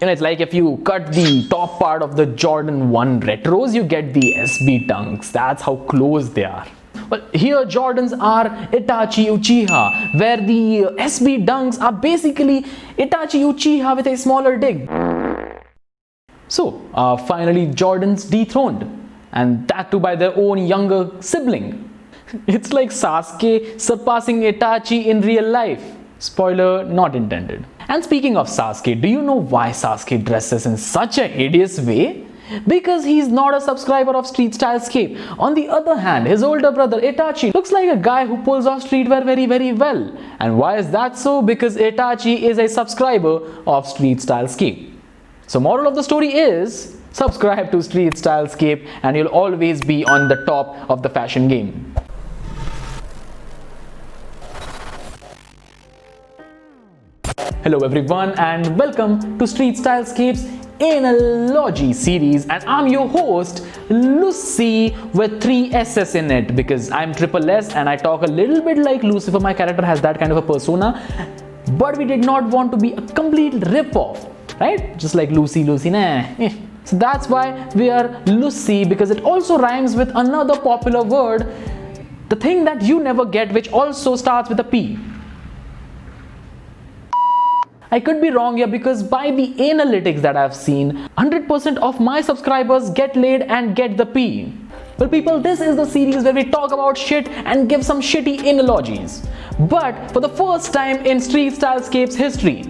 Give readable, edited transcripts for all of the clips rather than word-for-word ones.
It's like if you cut the top part of the Jordan 1 retros, you get the SB Dunks. That's how close they are. Well, here Jordans are Itachi Uchiha, where the SB Dunks are basically Itachi Uchiha with a smaller dig. So, finally Jordans dethroned, and that too by their own younger sibling. It's like Sasuke surpassing Itachi in real life. Spoiler not intended. And speaking of Sasuke, do you know why Sasuke dresses in such a hideous way? Because he's not a subscriber of StreetStyleScape. On the other hand, his older brother Itachi looks like a guy who pulls off streetwear very, very well. And why is that so? Because Itachi is a subscriber of StreetStyleScape. So moral of the story is, subscribe to StreetStyleScape and you'll always be on the top of the fashion game. Hello everyone and welcome to StreetStyleScape's Analogy series, and I'm your host Lucy with 3 S's in it because I'm triple S and I talk a little bit like Lucifer. My character has that kind of a persona, but we did not want to be a complete rip-off, right? Just like Lucy, nah. So that's why we are Lucy, because it also rhymes with another popular word, the thing that you never get, which also starts with a P. I could be wrong here because by the analytics that I've seen, 100% of my subscribers get laid and get the P. Well people, this is the series where we talk about shit and give some shitty analogies. But for the first time in StreetStyleScape's history,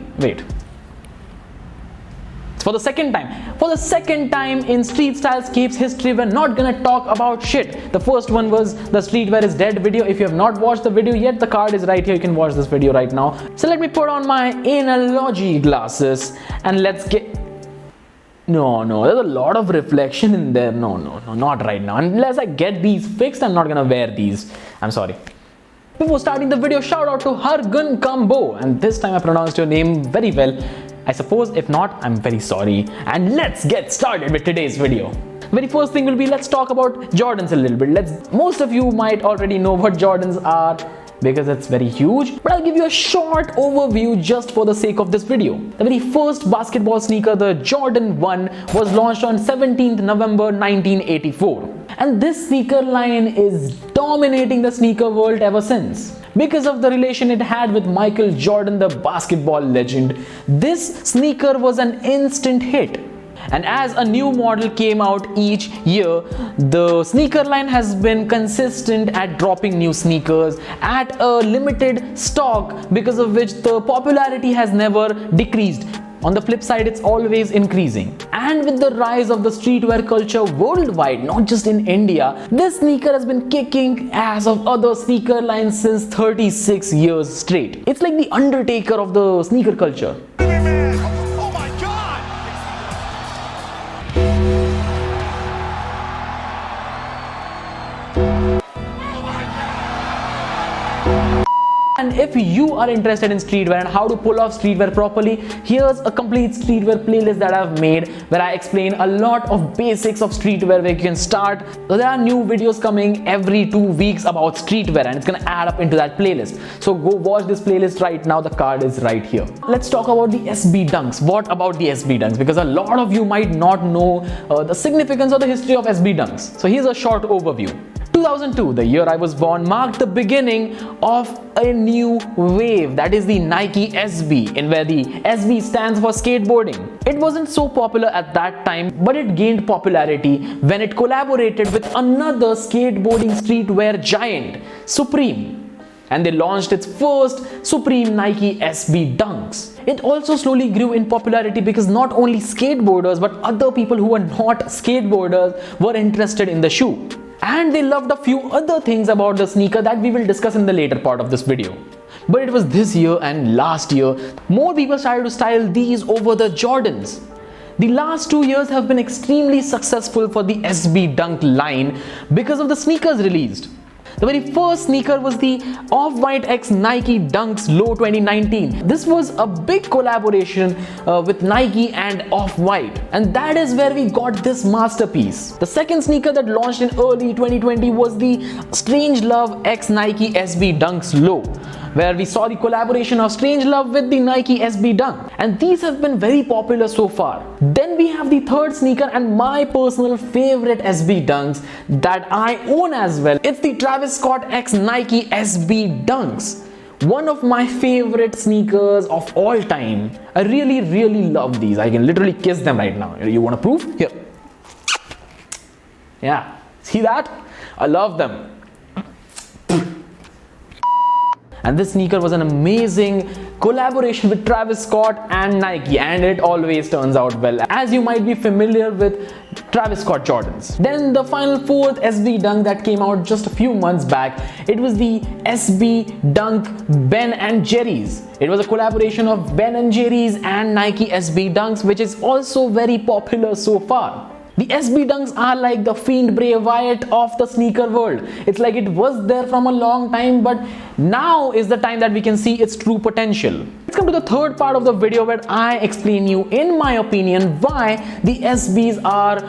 for the second time in StreetStyleScape's history, we're not gonna talk about shit. The first one was the Streetwear is Dead video. If you have not watched the video yet, the card is right here. You can watch this video right now. So let me put on my analogy glasses and let's get... No, there's a lot of reflection in there. No, not right now. Unless I get these fixed, I'm not gonna wear these. I'm sorry. Before starting the video, shout out to Hargun Kambo. And this time I pronounced your name very well. I suppose if not, I'm very sorry. And let's get started with today's video. Very first thing will be, let's talk about Jordans a little bit. Most of you might already know what Jordans are because it's very huge, but I'll give you a short overview just for the sake of this video. The very first basketball sneaker, the Jordan 1, was launched on 17th November 1984. And this sneaker line is dominating the sneaker world ever since. Because of the relation it had with Michael Jordan, the basketball legend, this sneaker was an instant hit. And as a new model came out each year, the sneaker line has been consistent at dropping new sneakers at a limited stock, because of which the popularity has never decreased. On the flip side, it's always increasing. And with the rise of the streetwear culture worldwide, not just in India, this sneaker has been kicking ass of other sneaker lines since 36 years straight. It's like the Undertaker of the sneaker culture. Oh my God! And if you are interested in streetwear and how to pull off streetwear properly, here's a complete streetwear playlist that I've made where I explain a lot of basics of streetwear where you can start. So there are new videos coming every 2 weeks about streetwear and it's gonna add up into that playlist. So go watch this playlist right now, the card is right here. Let's talk about the SB Dunks. What about the SB Dunks? Because a lot of you might not know the significance or the history of SB Dunks. So here's a short overview. 2002, the year I was born, marked the beginning of a new wave, that is the Nike SB, in where the SB stands for skateboarding. It wasn't so popular at that time, but it gained popularity when it collaborated with another skateboarding streetwear giant, Supreme. And they launched its first Supreme Nike SB Dunks. It also slowly grew in popularity because not only skateboarders but other people who were not skateboarders were interested in the shoe. And they loved a few other things about the sneaker that we will discuss in the later part of this video. But it was this year and last year, more people started to style these over the Jordans. The last 2 years have been extremely successful for the SB Dunk line because of the sneakers released. The very first sneaker was the Off-White X Nike Dunks Low 2019. This was a big collaboration with Nike and Off-White, and that is where we got this masterpiece. The second sneaker that launched in early 2020 was the Strangelove X Nike SB Dunks Low. where we saw the collaboration of Strangelove with the Nike SB Dunk, and these have been very popular so far. Then we have the third sneaker and my personal favorite SB Dunks that I own as well. It's the Travis Scott X Nike SB Dunks. One of my favorite sneakers of all time. I really love these. I can literally kiss them right now. You want to prove? Here. Yeah, see that? I love them. And this sneaker was an amazing collaboration with Travis Scott and Nike, and it always turns out well, as you might be familiar with Travis Scott Jordans. Then the final fourth SB Dunk that came out just a few months back, it was the SB Dunk Ben and Jerry's. It was a collaboration of Ben and Jerry's and Nike SB Dunks, which is also very popular so far. The SB Dunks are like the Fiend Bray Wyatt of the sneaker world. It's like it was there from a long time, but now is the time that we can see its true potential. Let's come to the third part of the video where I explain you, in my opinion, why the SBs are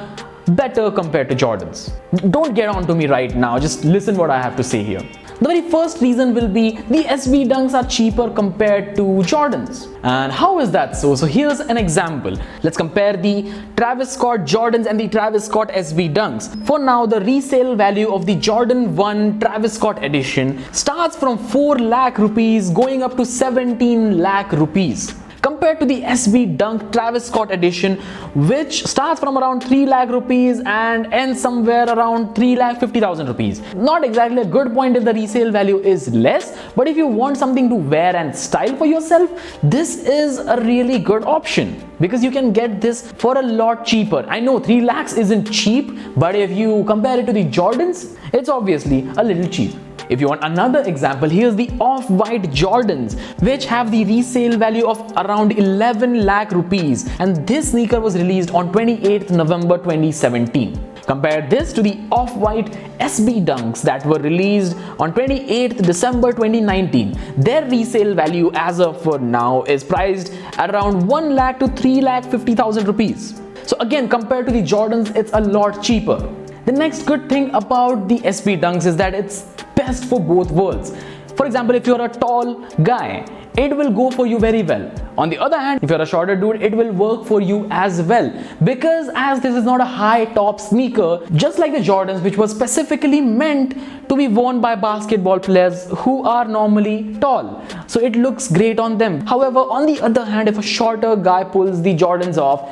better compared to Jordans. Don't get on to me right now, just listen what I have to say here. The very first reason will be the SB Dunks are cheaper compared to Jordans. And how is that so? So here's an example. Let's compare the Travis Scott Jordans and the Travis Scott SB Dunks. For now, the resale value of the Jordan 1 Travis Scott edition starts from 4 lakh rupees going up to 17 lakh rupees. Compared to the SB Dunk Travis Scott edition, which starts from around 3 lakh rupees and ends somewhere around 3,50,000 rupees. Not exactly a good point if the resale value is less, but if you want something to wear and style for yourself, this is a really good option because you can get this for a lot cheaper. I know 3 lakhs isn't cheap, but if you compare it to the Jordans, it's obviously a little cheap. If you want another example, here's the off-white Jordans, which have the resale value of around 11 lakh rupees, and this sneaker was released on 28th November 2017. Compare this to the off-white SB Dunks that were released on 28th December 2019. Their resale value as of for now is priced at around 1 lakh to 3,50,000 rupees. So again, compared to the Jordans, it's a lot cheaper. The next good thing about the SB Dunks is that it's best for both worlds. For example, if you're a tall guy, it will go for you very well. On the other hand, if you're a shorter dude, it will work for you as well, because as this is not a high top sneaker, just like the Jordans, which was specifically meant to be worn by basketball players who are normally tall, so it looks great on them. However, on the other hand, if a shorter guy pulls the Jordans off,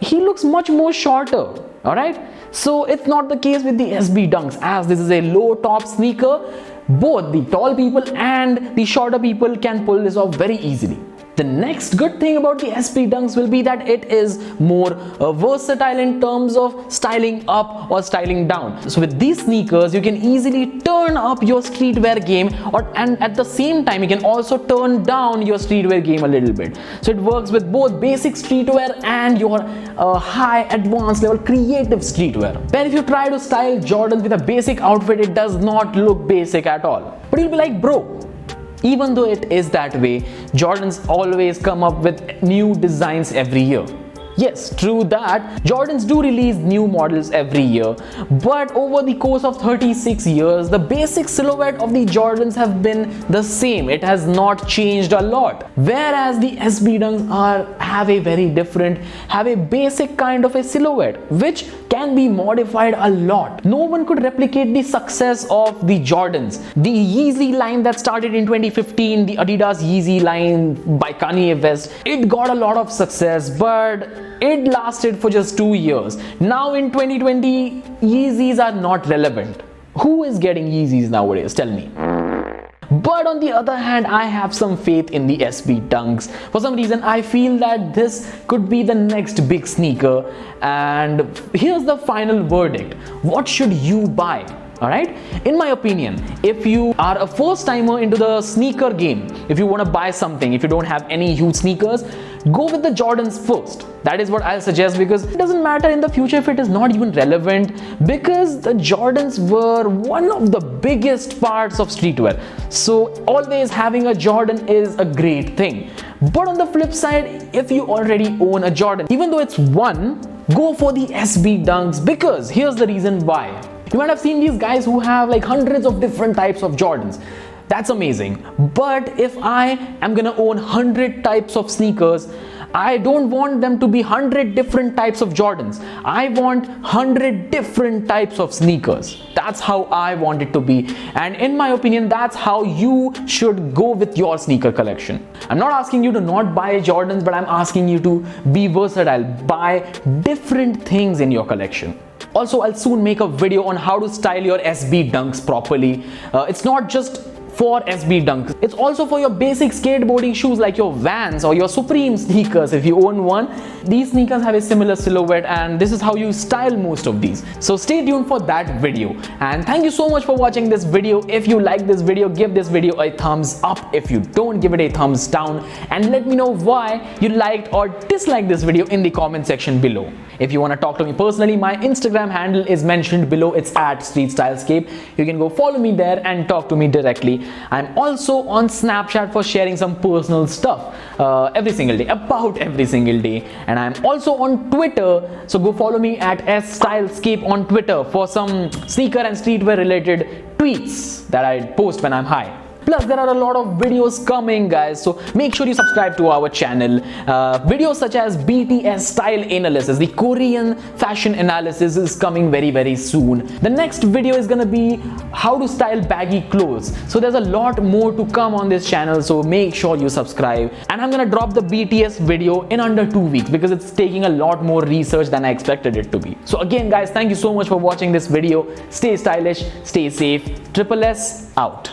he looks much more shorter. Alright, so it's not the case with the SB Dunks, as this is a low top sneaker. Both the tall people and the shorter people can pull this off very easily. The next good thing about the SB Dunks will be that it is more versatile in terms of styling up or styling down. So with these sneakers, you can easily turn up your streetwear game, and at the same time, you can also turn down your streetwear game a little bit. So it works with both basic streetwear and your high advanced level creative streetwear. Where if you try to style Jordans with a basic outfit, it does not look basic at all. But you'll be like, bro, even though it is that way, Jordans always come up with new designs every year. Yes, true that, Jordans do release new models every year, but over the course of 36 years, the basic silhouette of the Jordans have been the same. It has not changed a lot. Whereas the SB Dunks have a very different, have a basic kind of a silhouette, which can be modified a lot. No one could replicate the success of the Jordans. The Yeezy line that started in 2015, the Adidas Yeezy line by Kanye West, it got a lot of success, but it lasted for just 2 years. Now in 2020, Yeezys are not relevant. Who is getting Yeezys nowadays? Tell me. But on the other hand, I have some faith in the SB Dunks. For some reason, I feel that this could be the next big sneaker. And here's the final verdict. What should you buy? Alright, in my opinion, if you are a first timer into the sneaker game, if you want to buy something, if you don't have any huge sneakers, go with the Jordans first. That is what I'll suggest, because it doesn't matter in the future if it is not even relevant, because the Jordans were one of the biggest parts of streetwear. So always having a Jordan is a great thing. But on the flip side, if you already own a Jordan, even though it's one, go for the SB Dunks, because here's the reason why. You might have seen these guys who have like hundreds of different types of Jordans. That's amazing. But if I am gonna own 100 types of sneakers, I don't want them to be 100 different types of Jordans. I want 100 different types of sneakers. That's how I want it to be. And in my opinion, that's how you should go with your sneaker collection. I'm not asking you to not buy Jordans, but I'm asking you to be versatile. Buy different things in your collection. Also, I'll soon make a video on how to style your SB Dunks properly. It's not just for SB Dunks. It's also for your basic skateboarding shoes like your Vans or your Supreme sneakers if you own one. These sneakers have a similar silhouette and this is how you style most of these. So stay tuned for that video. And thank you so much for watching this video. If you like this video, give this video a thumbs up. If you don't, give it a thumbs down. And let me know why you liked or disliked this video in the comment section below. If you want to talk to me personally, my Instagram handle is mentioned below. It's at StreetStyleScape. You can go follow me there and talk to me directly. I'm also on Snapchat for sharing some personal stuff every single day, about every single day. And I'm also on Twitter, so go follow me at STylescape on Twitter for some sneaker and streetwear related tweets that I post when I'm high. Plus, there are a lot of videos coming, guys, so make sure you subscribe to our channel. Videos such as BTS style analysis, the Korean fashion analysis is coming very, very soon. The next video is gonna be how to style baggy clothes. So there's a lot more to come on this channel, so make sure you subscribe. And I'm gonna drop the BTS video in under 2 weeks because it's taking a lot more research than I expected it to be. So again, guys, thank you so much for watching this video. Stay stylish, stay safe. Triple S out.